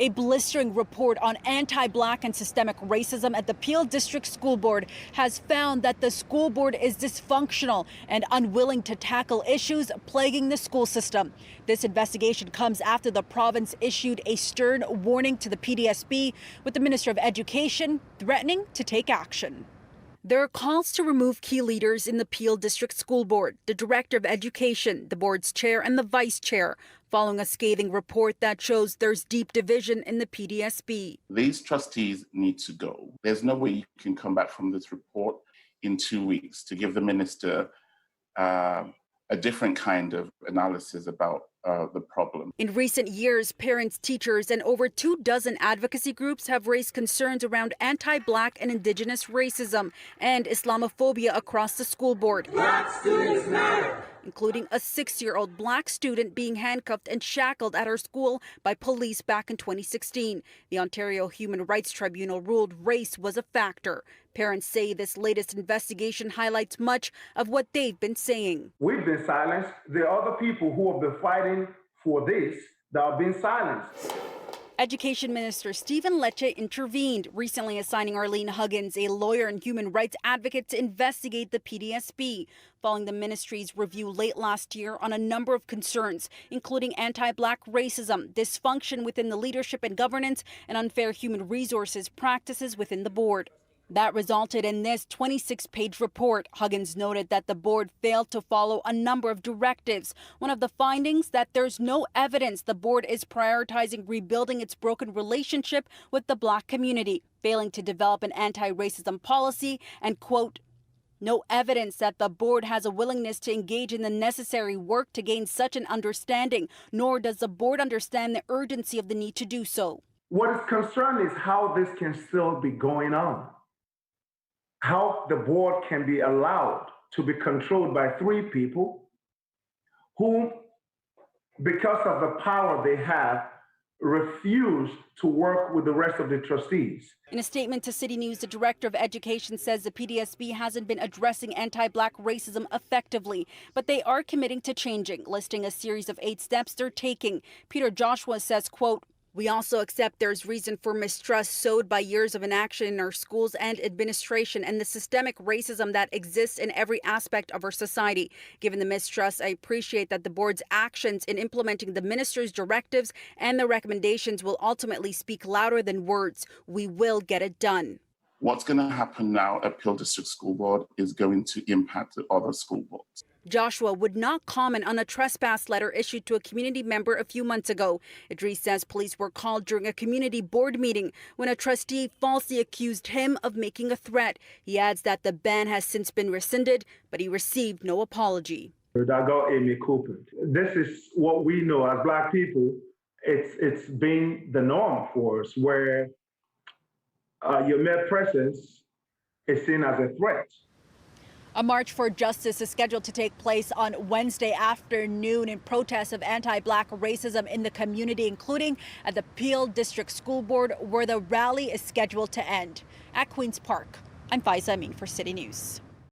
A blistering report on anti-Black and systemic racism at the Peel District School Board has found that the school board is dysfunctional and unwilling to tackle issues plaguing the school system. This investigation comes after the province issued a stern warning to the PDSB, with the Minister of Education threatening to take action. There are calls to remove key leaders in the Peel District School Board, the Director of Education, the board's chair and the vice chair, following a scathing report that shows there's deep division in the PDSB. These trustees need to go. There's no way you can come back from this report in 2 weeks to give the minister a different kind of analysis about the problem. In recent years, parents, teachers, and over 24 advocacy groups have raised concerns around anti-Black and Indigenous racism and Islamophobia across the school board. Black students matter, including a 6-year-old Black student being handcuffed and shackled at her school by police back in 2016. The Ontario Human Rights Tribunal ruled race was a factor. Parents say this latest investigation highlights much of what they've been saying. We've been silenced. There are other people who have been fighting for this that have been silenced. Education Minister Stephen Lecce intervened, recently assigning Arlene Huggins, a lawyer and human rights advocate, to investigate the PDSB, following the ministry's review late last year on a number of concerns, including anti-Black racism, dysfunction within the leadership and governance, and unfair human resources practices within the board. That resulted in this 26-page report. Huggins noted that the board failed to follow a number of directives. One of the findings, that there's no evidence the board is prioritizing rebuilding its broken relationship with the Black community, failing to develop an anti-racism policy, and, quote, no evidence that the board has a willingness to engage in the necessary work to gain such an understanding, nor does the board understand the urgency of the need to do so. What is concerning is how this can still be going on. How the board can be allowed to be controlled by 3 people who, because of the power they have, refuse to work with the rest of the trustees. In a statement to CityNews, the Director of Education says the PDSB hasn't been addressing anti-Black racism effectively, but they are committing to changing, listing a series of 8 steps they're taking. Peter Joshua says, quote, we also accept there's reason for mistrust sowed by years of inaction in our schools and administration and the systemic racism that exists in every aspect of our society. Given the mistrust, I appreciate that the board's actions in implementing the minister's directives and the recommendations will ultimately speak louder than words. We will get it done. What's going to happen now at Peel District School Board is going to impact the other school boards. Joshua would not comment on a trespass letter issued to a community member a few months ago. Idris says police were called during a community board meeting when a trustee falsely accused him of making a threat. He adds that the ban has since been rescinded, but he received no apology. This is what we know as Black people. It's been the norm for us, where your mere presence is seen as a threat. A march for justice is scheduled to take place on Wednesday afternoon in protest of anti-Black racism in the community, including at the Peel District School Board, where the rally is scheduled to end. At Queen's Park, I'm Faiza Amin for City News.